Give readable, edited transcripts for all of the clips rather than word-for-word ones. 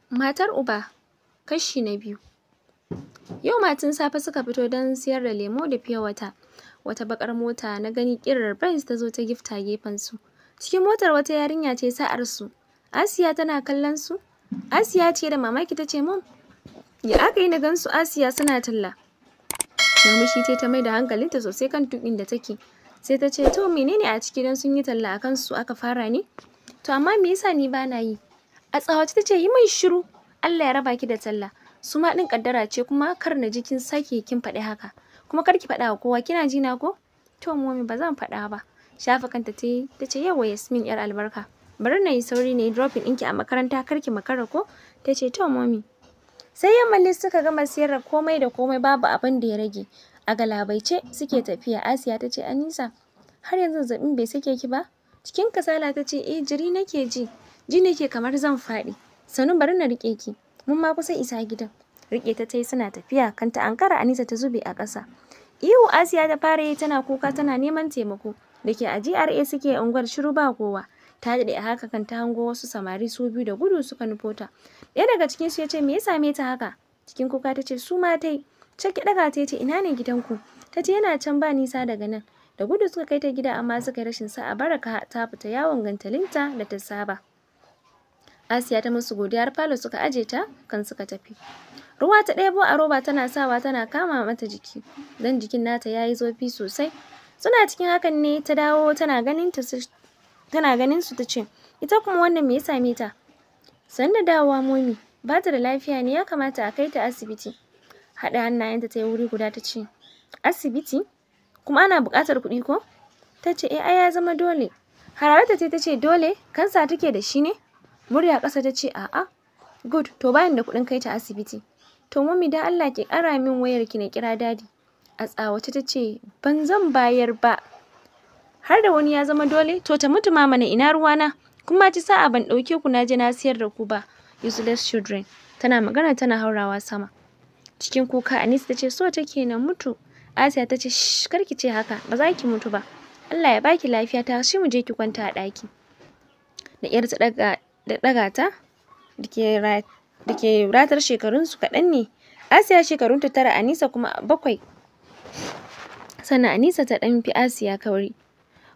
Matar uba kashi na 2. Yau ma tun safe suka fito don siyar da lemo da fiye wata bakar mota na gani kirar Benz ta zo ta gifta gefen su. Cikin motar wata yarinya ce sa'ar su. Asiya tana kallon su. Asiya ce da mamaki ta ce mom, ya aka yi na gansu Asiya suna talla. Murmushi ta mai da hankalinta sosai kan tukin da take. Sai ta ce to menene a ciki don sun yi talla a kansu aka fara ne? To amma me yasa ni bana yi? A tsawace ta ce yi mai shiru. Allah ya raba ki da talla. Su ma ɗin kaddara ce kuma kar na ji kin sake kin faɗi haka. Kuma kar ki faɗa wa kowa kina ji na ko? To momi ba zan faɗa ba. Shafa kanta ta yi ta ce yawa Yasmin yar albarka. Bari na yi sauri na yi dropping ɗinki a makaranta kar ki makara ko? Ta ce to momi. Sai yamma suka gama siyar da komai da komai babu abin da ya rage. A galabaice suke tafiya. Asiya ta ce Anisa har yanzu zazzabin bai sake ki ba? Cikin kasala ta ce jiri nake ji. Ji nake kamar zan faɗi. Sanu bari na riƙe ki. Mun ma kusa isa gidan. Riƙe ta tai suna tafiya kanta ankara Anisa ta zube a ƙasa. Ihu Asiya ta fara yi tana kuka tana neman taimako. Da ke a GRA suke unguwar shiru ba kowa. Ta daɗe a haka kan ta hango wasu samari su biyu da gudu suka nufo ta. Ɗaya daga cikin su ya ce me ya same ta haka? Cikin kuka ta ce su ma tai. Caki ɗaga ta ce ina ne gidanku? Ta ce yana can ba nisa daga nan. Da gudu suka kai ta gida amma suka yi rashin sa'a Baraka ta fita yawon gantalinta da ta saba. Asiya ta musu godiya har falo suka aje ta kan suka tafi. Ruwa ta ɗebo a roba tana sawa tana kama mata jiki. Dan jikin nata yayi zafi sosai. Suna cikin hakan ne ta dawo tana ganin su ta ce ita kuma wannan me ya same ta? Sanda dawowa momi ba ta da lafiya ne ya kamata a kai ta asibiti. Haɗa hannayenta ta yi wuri guda ta ce asibiti? Kuma ana buƙatar kuɗi ko? Ta ce ai ya zama dole. Hararta ta ce dole kansa take da shi ne? Murya ƙasa ta ce a'a. Good, to bayan da kuɗin kai ta asibiti. To mummy dan Allah ki ƙara min wayar ki na kira dadi. A tsawace ta ce ban zan bayar ba. Har da wani ya zama dole? To ta mutu mama na ina ruwana. Kuma ci sa'a ban ɗauke ku na je na siyar da ku ba. Useless children. Tana magana tana haurawa sama. Cikin kuka Anisa ta ce so take na mutu. Asiya ta ce shh kar ki ce haka ba za ki mutu ba. Allah ya baki lafiya ta shi mu je ki kwanta a ɗaki. Da ƴar ta ɗaga ta da ke ratar shekarunsu kaɗan ne. Asiya shekarunta 9 Anisa kuma 7. Sannan Anisa ta ɗan fi Asiya kauri.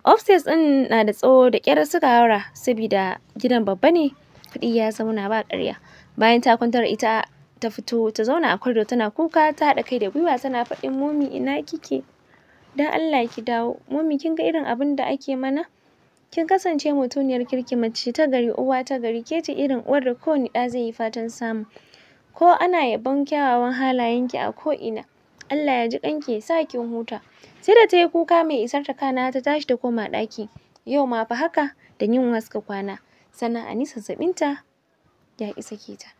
Upstairs ɗin na da tsawo da ƙyar suka haura saboda gidan babba ne. Kuɗi ya zauna ba ƙarya. Bayan ta kwantar ita ta fito ta zauna a corridor tana kuka ta haɗa kai da gwiwa tana faɗin momi ina kike? Dan Allah ki dawo. Momi kin ga irin abin da ake mana? Kin kasance mutuniyar kirki mace ta gari uwa ta gari ke ce irin uwar da kowane ɗa zai yi fatan samu. Ko ana yabon kyawawan halayenki a ko'ina. Allah ya ji ƙanki ya sa kin huta. Sai da ta yi kuka mai isar ta kana ta tashi ta koma ɗaki. Yau ma fa haka da yunwa suka kwana. Sannan Anisa zazzabinta ya isa ke ta.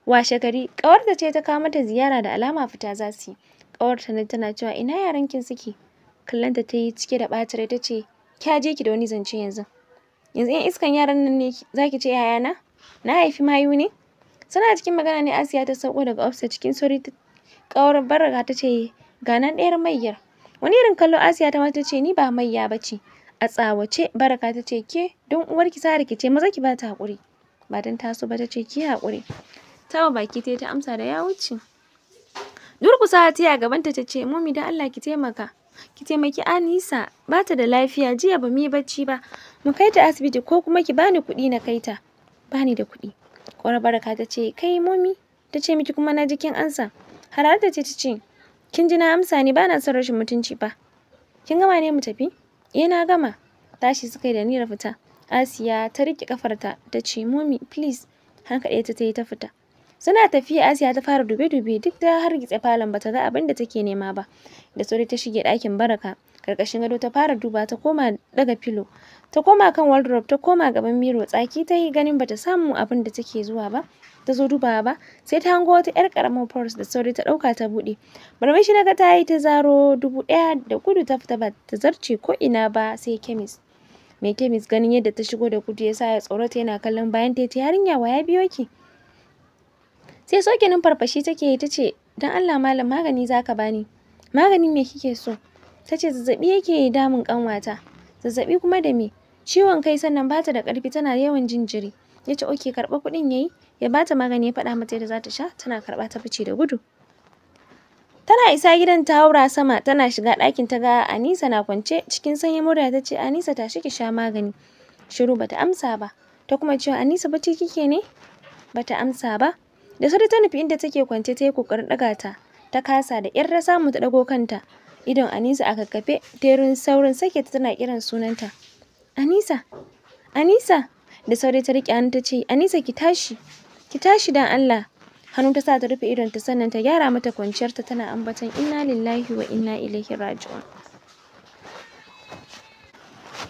Washe gari ƙawarta ce ta kawo mata ziyara da alama fita za su yi. Ƙawarta ne tana cewa ina yarankin suke? Kallonta ta yi cike da ɓacin rai ta ce kya je ki da wani zance yanzu. Yanzu in iskan yaran nan ne za ki ce yayana? Na haifi mayu ne? Suna cikin magana ne Asiya ta sauko daga upstairs cikin sauri ƙawar Baraka ta ce ga nan ɗayar mayyar. Wani irin kallo Asiya ta mata ce ni ba mayya ba ce. A tsawace Baraka ta ce ke don uwarki Sara ki ce maza ki ba ta haƙuri. Ba don taso ba ta ce ki haƙuri. Tawa baki ta amsa da ya wuce. Durƙusa ta yi a gabanta ta ce mummy don Allah ki taimaka. Ki taimaki Anisa ba ta da lafiya jiya ba mu yi bacci ba. Mu kai ta asibiti ko kuma ki bani kuɗi na kai ta. Bani da kuɗi. Ƙwar Baraka ta ce kai mummy ta ce miki kuma na jikin ansa. Hararta ce ta ce kin ji na amsa ne ba na son rashin mutunci ba. Kin gama ne mu tafi? Na gama. Tashi suka yi da niyyar fita. Asiya ta riƙe ƙafarta ta ce mummy please hankaɗe ta yi ta fita. Suna tafiya Asiya ta fara dube-dube duk da hargitse falon bata ga abin da take nema ba. Da sauri ta shige ɗakin Baraka. Karkashin gado ta fara duba ta koma daga filo. Ta koma kan wardrobe ta koma gaban miro tsaki ta yi ganin bata samu abin da take zuwa ba. Ta zo dubawa ba sai ta hango wata 'yar ƙaramar purse da sauri ta ɗauka ta buɗe. Barmashi naga ta yi ta zaro 1000 da gudu ta fita ba ta zarce ko ina ba sai chemist. Mai chemist ganin yadda ta shigo da gudu ya sa ya tsorata yana kallon bayan ta yarinya wa ya biyo ki? Sai soke farfashi take yi ta ce don Allah malam magani zaka bani. Magani me kike so? Ta ce zazzaɓi yake damun ƙanwata. Zazzaɓi kuma da me? Ciwon kai sannan bata da ƙarfi tana yawan jin jiri. Ya ce oke karɓa kuɗin yayi. ya bata magani ya faɗa mata yadda za ta sha, tana karɓa ta fice da gudu. Tana isa gidan ta haura sama, tana shiga ɗakin ta ga Anisa na kwance. Cikin sanyin murya ta ce, Anisa tashi ki sha magani. Shiru bata amsa ba. Ta kuma cewa, Anisa bacci kike ne? Bata amsa ba. Da sauri ta nufi inda take kwance ta yi kokarin ɗaga ta. Ta kasa, da ƙyar ta samu ta ɗago kanta. Idon Anisa a kakkafe, ta saurin sake ta tana kiran sunanta. Anisa, Anisa. Da sauri ta riƙe hannu ta ce, Anisa ki tashi dan Allah. Hannu ta sa ta rufe idonta sannan ta gyara mata kwanciyarta tana ambaton inna lillahi wa inna ilaihi raji'un.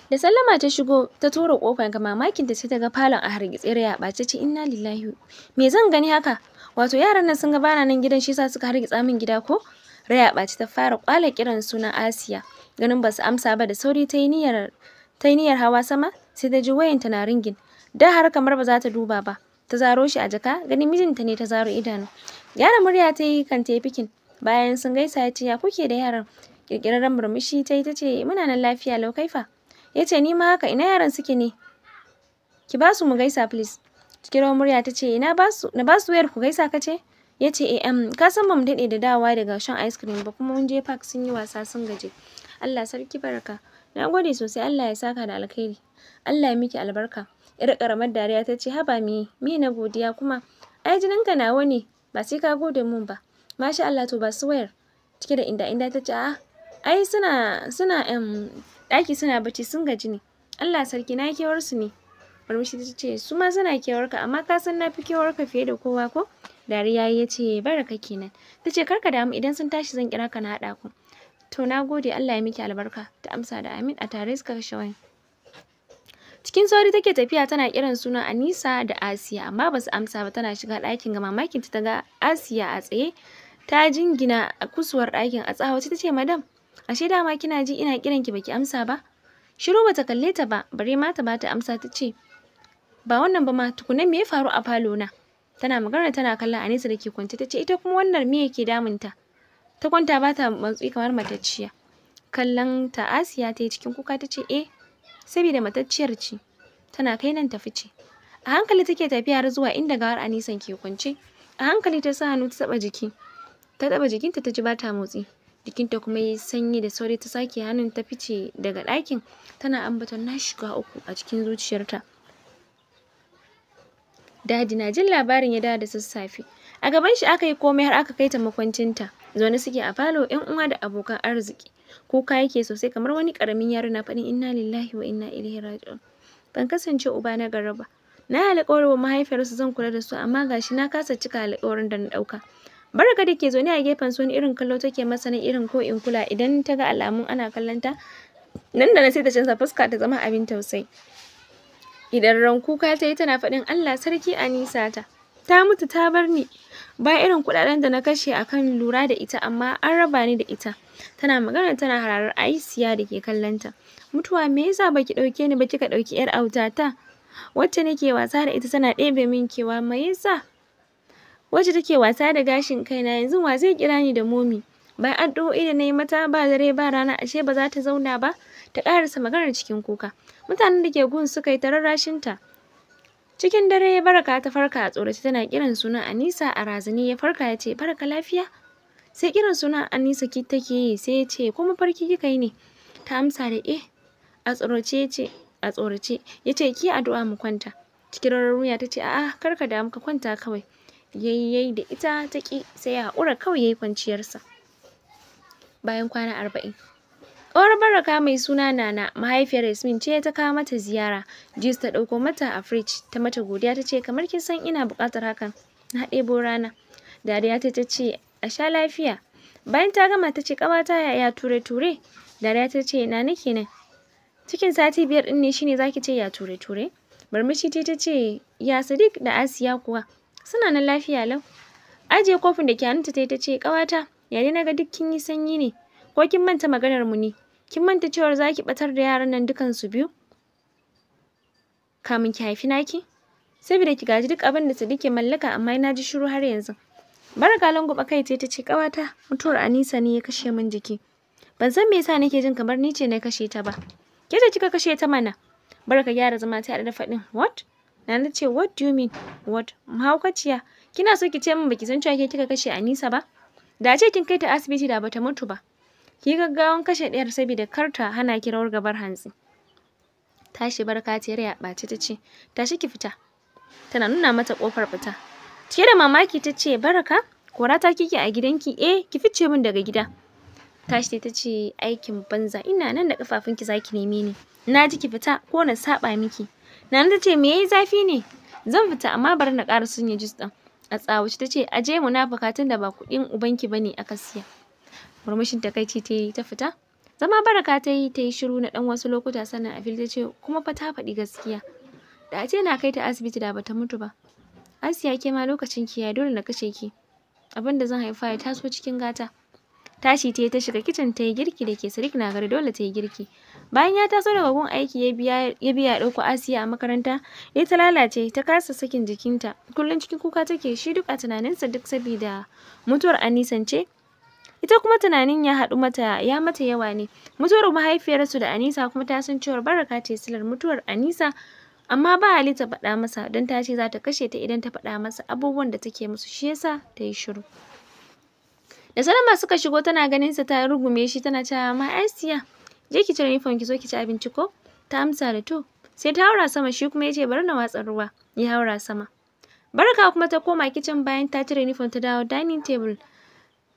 Da sallama ta shigo ta tura kofar ga mamakin ta sai ta ga falon a hargitse ya ɓace ce inna lillahi. Me zan gani haka? Wato yaran nan sun ga bana nan gidan shi yasa suka hargitsa min gida ko? Raya ɓace ta fara kwala kiran sunan Asiya. Ganin ba su amsa ba da sauri ta yi niyyar hawa sama sai ta ji wayanta na ringin. Da har kamar ba za ta duba ba. Ta zaro shi a jaka, ganin mijinta ne ta zaro idanu. Gyara murya ta yi kan ta yi fikin. Bayan sun gaisa ya ce ya kuke da yaran? Kirkirarren murmushi ta yi ta ce muna nan lafiya lau kaifa. Ya ce ni ma haka, ina yaran suke ne? Ki ba su mu gaisa please. Cikin rawar murya ta ce na ba su wayar ku gaisa ka ce? Ya ce ka san ba mu daɗe da dawowa daga shan ice cream ba kuma mun je park sun yi wasa sun gaje. Allah sarki baraka. Na gode sosai, Allah ya saka da alkhairi. Allah ya miki albarka. Yar karamar dariya ta ce haba me na godiya kuma ai jininka nawa ne ba sai ka gode mun ba. Masha Allah to ba su wayar. Cike da inda ta ce ai suna ɗaki suna bacci sun gaji ne. Allah sarki na kewar su ne. Murmushi ta ce su ma suna kewar ka amma ka san na fi kewar ka fiye da kowa ko? Dariya ya ce baraka kenan. Ta ce karka damu idan sun tashi zan kira ka na haɗa ku. To na gode Allah ya miki albarka. Ta amsa da amin a tare suka kashe wayan. Cikin sauri take tafiya tana kiran sunan Anisa da Asiya amma basu amsa ba. Tana shiga ɗakin ga mamakin ta ga Asiya a tsaye ta jingina a kusuwar ɗakin a tsawace tace madam ashe dama kina ji ina kiran ki baki amsa ba. Shiru bata kalle ta ba bare ma ta bata amsa tace ba wannan ba ma tukunan me ya faru a falo na. Tana magana tana kallon Anisa da ke kwance tace ita kuma wannan me yake damunta. Ta kwanta bata matsi kamar matacciya. Kallon ta Asiya ta yi cikin kuka tace saboda matacciyar ce tana kai nan ta fice. A hankali take tafiya har zuwa inda gawar Anisan ke kwance. A hankali ta sa hannu ta taba jikinta ta ji bata motsi. Jikinta kuma yayi sanyi da sauri ta sake hannun ta fice daga ɗakin tana ambaton na shiga uku a cikin zuciyarta. Dadi na jin labarin ya dawo da sassafe. A gaban shi aka yi komai har aka kai ta makwancinta. Zaune suke a falo 'yan uwa da abokan arziki. Kuka yake sosai kamar wani karamin yaro na faɗin inna lillahi wa inna ilaihi raji'un. Ban kasance uba na gari ba. Na yi alƙawarin wa mahaifiyarsu zan kula da su amma gashi na kasa cika alƙawarin da na ɗauka. Baraka da ke zaune a gefen su wani irin kallo take masa na irin ko in kula idan ta ga alamun ana kallon ta. Nan da nan sai ta canza fuska ta zama abin tausayi. Idan ran kuka ta yi tana faɗin Allah sarki Anisa ta mutu ta bar ni. Ba irin kuɗaɗen da na kashe akan lura da ita amma an raba ni da ita. Tana magana tana hararar Asiya da ke kallonta. Mutuwa me yasa baki ɗauke ni ba kika ɗauki 'yar autata? Wacce nake wasa da ita tana ɗebe min kewa me yasa? Wacce take wasa da gashin kaina yanzu wa zai kira ni da momi? Bayan addu'o'i da na yi mata ba dare ba rana ashe ba za ta zauna ba? Ta ƙarasa maganar cikin kuka. Mutanen da ke gun suka yi ta rarrashinta. Cikin dare Baraka ta farka a tsorace tana kiran sunan Anisa a razani ya farka ya ce Baraka lafiya? Sai kiran sunan Anisa take yi sai ya ce kuma farki kika yi ne? Ta amsa da a tsorace ya ce ki addu'a mu kwanta. Cikin rarruya ta ce a'a kar ka damu ka kwanta kawai. Yayi da ita ta ki sai ya haƙura kawai yayi kwanciyarsa. Bayan kwana 40 Ƙawar Baraka mai suna Nana, mahaifiyar Yasmin ce ta kawo mata ziyara. Juice ta ɗauko mata a fridge, ta mata godiya ta ce kamar kin san ina buƙatar hakan. Na ɗebo rana. Dariya ta ce a sha lafiya. Bayan ta gama ta ce ƙawata ya ture-ture. Dariya ta ce na nake nan. Cikin sati 5 ɗin ne shine zaki ce ya ture-ture? Murmushi ta ce ya Sadiq da Asiya kuwa. Suna nan lafiya lau. Ajiye kofin da ke hannunta ta ce ƙawata ya na ga duk kin yi sanyi ne. Ko kin manta maganar mu ne? Kin manta cewar zaki batar da yaran nan dukan su biyu? Kamin ki haifi naki? Saboda ki gaji duk abin da Sadiq ke mallaka amma na ji shiru har yanzu. Baraka languba kai ta ce ƙawata mutuwar Anisa ne ya kashe min jiki. Ban san me yasa nake jin kamar ni ce na kashe ta ba. Ke da kika kashe ta mana. Baraka gyara zama ta da faɗin what? Nana ta ce what do you mean? What? Mahaukaciya. Kina so ki ce min baki san cewa ke kika kashe Anisa ba? Da ce kin kai ta asibiti da bata mutu ba. Ki gaggawan kashe ɗayar saboda kar ta hana ki rawar gabar hantsi. Tashi Barka ta ya ɓaci ta ce, tashi ki fita. Tana nuna mata ƙofar fita. Cike da mamaki ta ce, Baraka, kora ta kike a gidanki? Eh, ki fice min daga gida. Tashi ta ce, aikin banza, ina nan da ƙafafunki za ki neme ni. Na ji ki fita ko na saɓa miki. Nana ta ce, me yayi zafi ne? Zan fita amma bari na ƙara sunya jus ɗin. A tsawace ta ce, aje munafuka tun da ba kuɗin ubanki bane aka siya. Murmushin takaici ta yi ta fita. Zama Baraka ta yi shiru na ɗan wasu lokuta sannan a fili ta ce, kuma fa ta faɗi gaskiya. Da a ce na kai ta asibiti da bata mutu ba. Asiya ke ma lokacin ki ya dole na kashe ki. Abin da zan haifa ya taso cikin gata. Tashi ta shiga kicin ta yi girki da ke Sadiq na gari dole ta yi girki. Bayan ya taso daga gun aiki ya biya ɗauko Asiya a makaranta, ya ta lalace ta kasa sakin jikinta. Kullum cikin kuka take shi duk a tunaninsa duk saboda mutuwar Anisan ce. Ita kuma tunanin ya mata yawa ne. Mutuwar mahaifiyarsu da Anisa kuma ta san cewar Baraka ce silar mutuwar Anisa, amma ba hali ta faɗa masa don ta ce za ta kashe ta idan ta faɗa masa abubuwan da take musu, shi yasa ta yi shiru. Da Salama suka shigo tana ganin sa ta rugume shi tana cewa ma Asiya, je ki cire uniform ki zo ki ci abinci ko? Ta amsa da to. Sai ta haura sama shi kuma ya ce bari na watsa ruwa. Ya haura sama. Baraka kuma ta koma kicin bayan ta cire uniform ta dawo dining table.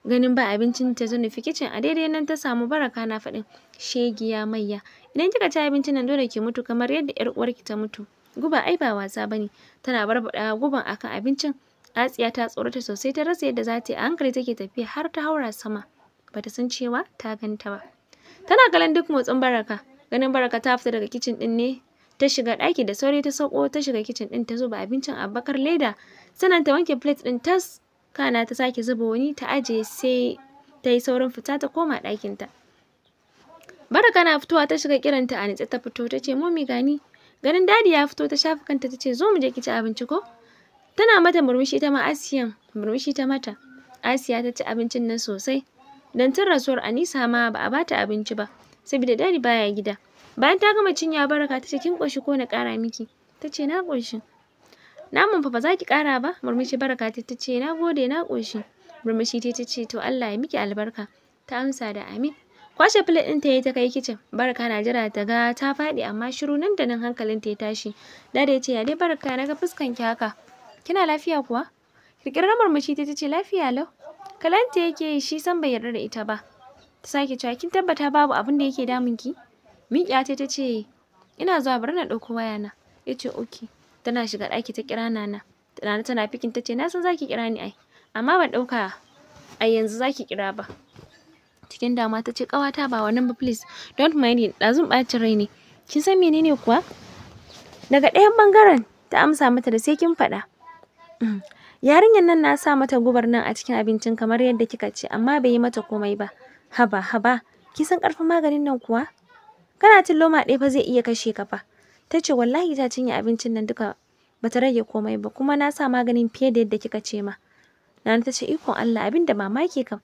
Ganin ba abincin ta zo nufi kicin a daidai nan ta samu Baraka na faɗin shegiya mayya. Idan kika ci abincin nan dole ki mutu kamar yadda ƴar uwarki ta mutu. Guba ai ba wasa bane. Tana barbaɗa guban akan abincin. Asiya ta tsorata sosai ta rasa yadda za ta yi a hankali take tafiya har ta haura sama. Bata san cewa ta ganta ba. Tana kallon duk motsin Baraka. Ganin Baraka ta fita daga kicin ɗin ne ta shiga ɗaki da sauri ta sauko ta shiga kicin ɗin ta zuba abincin a bakar leda. Sannan ta wanke plate ɗin tas. Kana ta sake zuba wani ta ajiye sai ta yi saurin fita ta koma ɗakinta. Baraka na fitowa ta shiga kiranta a nitse ta fito ta ce mommy gani. Ganin dadi ya fito ta shafa kanta ta ce zo mu je ki ci abinci ko? Tana mata murmushi ta ma Asiyan murmushi ta mata. Asiya ta ci abincin nan sosai. Dan tun rasuwar Anisa ma ba a bata abinci ba saboda dadi baya gida. Bayan ta gama cinya Baraka ta ce kin ƙoshi ko na ƙara miki? Ta ce na ƙoshi. Namun fa ba za ki ƙara ba? Murmushi Baraka ta ce na gode na ƙoshi. Murmushi ta ce to Allah ya miki albarka. Ta amsa da amin. Kwashe plate ɗin ta yi ta kai kicin. Baraka na jira ta ga ta faɗi amma shiru nan da nan hankalin ta ya tashi. Dada ya ce ya dai Baraka na ga fuskan ki haka. Kina lafiya kuwa? Kirkirar murmushi ta ce lafiya lau. Kalanta yake shi san bai yarda da ita ba. Ta sake cewa kin tabbata babu abin da yake damun ki? Miƙiya ta ce ina zuwa bari na ɗauko wayana. Ya ce okay. Tana shiga ɗaki ta kira Nana. Nana tana fikin ta ce na san zaki kira ni ai. Amma ban ɗauka a yanzu zaki kira ba. Cikin dama ta ce ƙawata ba wannan ba please. Don't mind it. Ɗazun ɓacin rai ne. Kin san menene kuwa? Daga ɗayan ɓangaren ta amsa mata da sai kin faɗa. Yarinyar nan na sa mata gubar nan a cikin abincin kamar yadda kika ce amma bai yi mata komai ba. Haba. Kin san ƙarfin maganin nan kuwa? Kana cin loma ɗaya fa zai iya kashe ka fa. Ta ce wallahi ta cinye abincin nan duka bata rage komai ba kuma na sa maganin fiye da yadda kika ce ma. Nana ta ce ikon Allah abin da mamaki kam.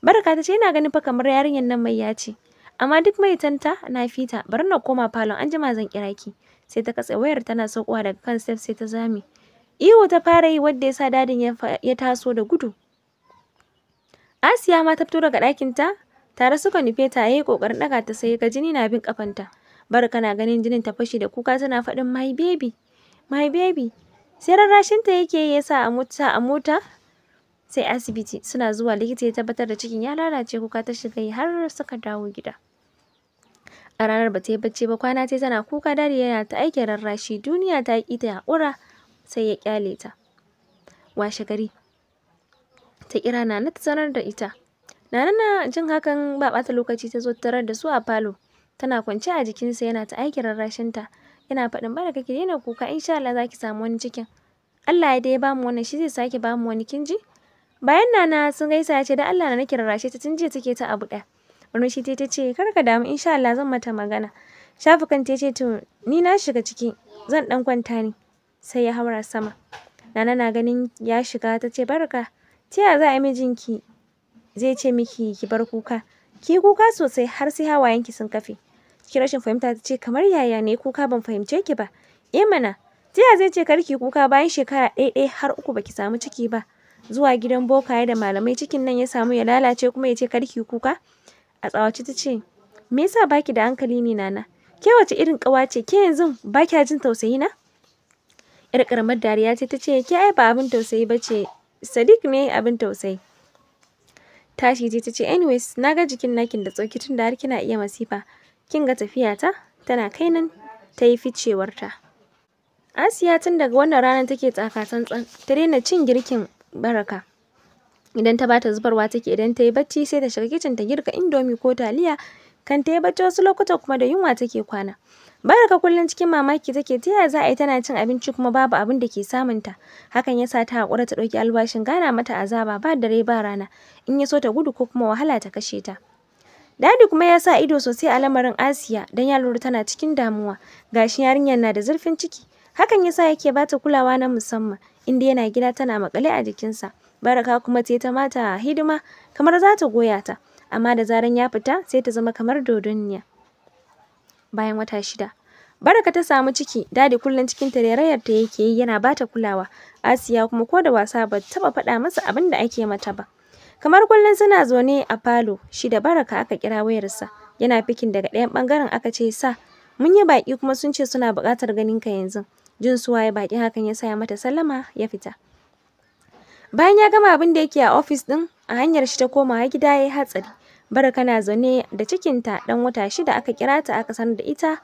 Baraka ta ce ina ganin fa kamar yarinyar nan mai ya ce. Amma duk mai tanta na fita bari na koma falon anjima zan kira ki. Sai ta katse wayar tana saukowa daga kan step sai ta zame. Ihu ta fara yi wadda ya sa dadin ya taso da gudu. Asiya ma ta fito daga ɗakinta tare suka nufe ta yayi kokarin ɗaga ta sai ga jini na bin kafanta. Baraka na ganin jinin ta fashi da kuka tana faɗin my baby. Sai rarrashinta yake ya sa a mota sai asibiti suna zuwa likita ya tabbatar da cikin ya lalace kuka ta shiga yi har suka dawo gida. A ranar ba ta yi bacci ba kwana ta tana kuka dadi yana ta aikin rarrashi duniya ta ƙi ta haƙura sai ya ƙyale ta. Washe gari ta kira Nana ta sanar da ita. Nana na jin hakan ba ɓata lokaci ta zo tarar da su a falo. Tana kwance a jikinsa yana ta aikin rarrashinta. Yana faɗin Baraka ki daina kuka insha Allah za ki samu wani cikin. Allah ya dai bamu wannan shi zai sake bamu wani kin ji? Bayan Nana sun gaisa ya ce da Allah na nake rarrashe ta tun jiya take ta abu ɗaya. Murmushi ta ce kar ka damu insha Allah zan mata magana. Shafukan ta ce to ni na shiga ciki zan ɗan kwanta ne. Sai ya haura sama. Nana na ganin ya shiga ta ce Baraka ta yaya za a yi mijinki zai ce miki ki bar kuka. Ki kuka sosai har sai hawayenki sun kafe. Cikin rashin fahimta ta ce kamar yaya ne kuka ban fahimce ki ba. Mana Ta yaya zai ce kar ki kuka bayan shekara ɗaya har 3 baki samu ciki ba? Zuwa gidan bokaye da malamai cikin nan ya samu ya lalace kuma ya ce kar ki kuka? A tsawace ta ce, me yasa baki da hankali ne Nana? Ke wace irin ƙawa ce? Ke yanzu ba kya jin tausayi na? Yar ƙaramar dariya ce ta ce, ke ai ba abin tausayi ba ce, Sadiq ne abin tausayi. Tashi ce ta ce, anyways, na ga jikin nakin da tsoki tun da har kina iya masifa. Kin ga tafiyata? Tana kai nan ta yi ficewarta. Asiya tun daga wannan ranar take tsaka tsantsan, ta daina cin girkin Baraka. Idan ta bata zubarwa take, idan ta yi bacci sai ta shiga kicin ta girka indomi ko taliya, kan ta yi bacci wasu lokutan kuma da yunwa take kwana. Baraka kullum cikin mamaki take, ta yaya za a yi tana cin abinci kuma babu abin da ke samunta. Hakan ya sa ta haƙura ta ɗauki albashin gana mata azaba ba dare ba rana, in ya so ta gudu ko kuma wahala ta kashe ta. Dadi kuma ya sa ido sosai a lamarin Asiya don ya lura tana cikin damuwa. Gashi yarinyar na da zurfin ciki. Hakan ya sa yake bata kulawa na musamman, inda yana gida tana maƙale a jikinsa. Baraka kuma ta mata hidima kamar za ta goya ta, amma da zaran ya fita sai ta zama kamar dodonniya. Bayan wata 6, Baraka ta samu ciki. Dadi kullum cikin tarairayar ta yake yi, yana bata kulawa. Asiya kuma ko da wasa ba ta taɓa faɗa masa abin da ake mata ba. Kamar kullum suna zaune a falo, shi da Baraka aka kira wayarsa. Yana fikin daga ɗayan ɓangaren aka ce, sa, mun yi baƙi kuma sun ce suna buƙatar ganin ka yanzu. Jin su waye baƙin hakan ya sa ya mata sallama ya fita. Bayan ya gama abin da yake a ofis ɗin, a hanyar shi ta komawa gida ya yi hatsari. Baraka na zaune da cikinta ɗan wata 6 aka kira ta aka sanar da ita.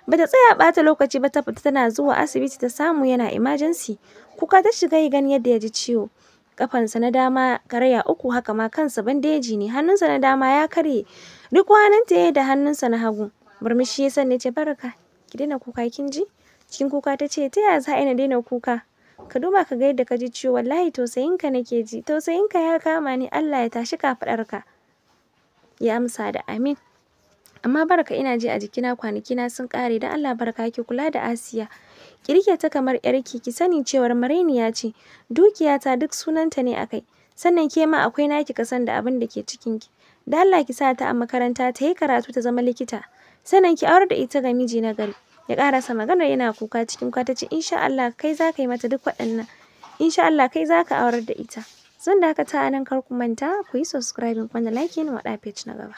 Bata tsaya ɓata lokaci ba ta fita tana zuwa asibiti ta samu yana emergency. Kuka ta shiga yi ganin yadda ya ji ciwo. Kafansa na dama karaya 3 haka ma kansa bandeji ne, hannunsa na dama ya karye. Riko hannunta ya yi da hannunsa na hagu. Murmushi ya sanne ce, Baraka, ki daina kuka kin ji? Cikin kuka ta ce, ta yaya za a yi na daina kuka? Ka duba ka ga yadda ka ji ciwo, wallahi tausayinka nake ji. Tausayinka ya kama ni, Allah ya tashi kafaɗarka. Ya amsa da amin. Amma Baraka ina ji a jikina kwanakina sun ƙare, don Allah Baraka ki kula da Asiya. Ki rike ta kamar ƴarki, ki sani cewar marainiya ce. Dukiyata duk sunanta ne a kai. Sannan ke ma akwai naki kasan da abin da ke cikinki. Da Allah ki sa ta a makaranta ta yi karatu ta zama likita. Sannan ki aurar da ita ga miji na gari. Ya ƙarasa maganar yana kuka cikin kuka ta ce, insha Allah kai za ka yi mata duk waɗannan. Insha Allah kai za ka aurar da ita. Zan dakata a nan, kar ku manta ku yi subscribing kuma da like wa ɗa page na gaba.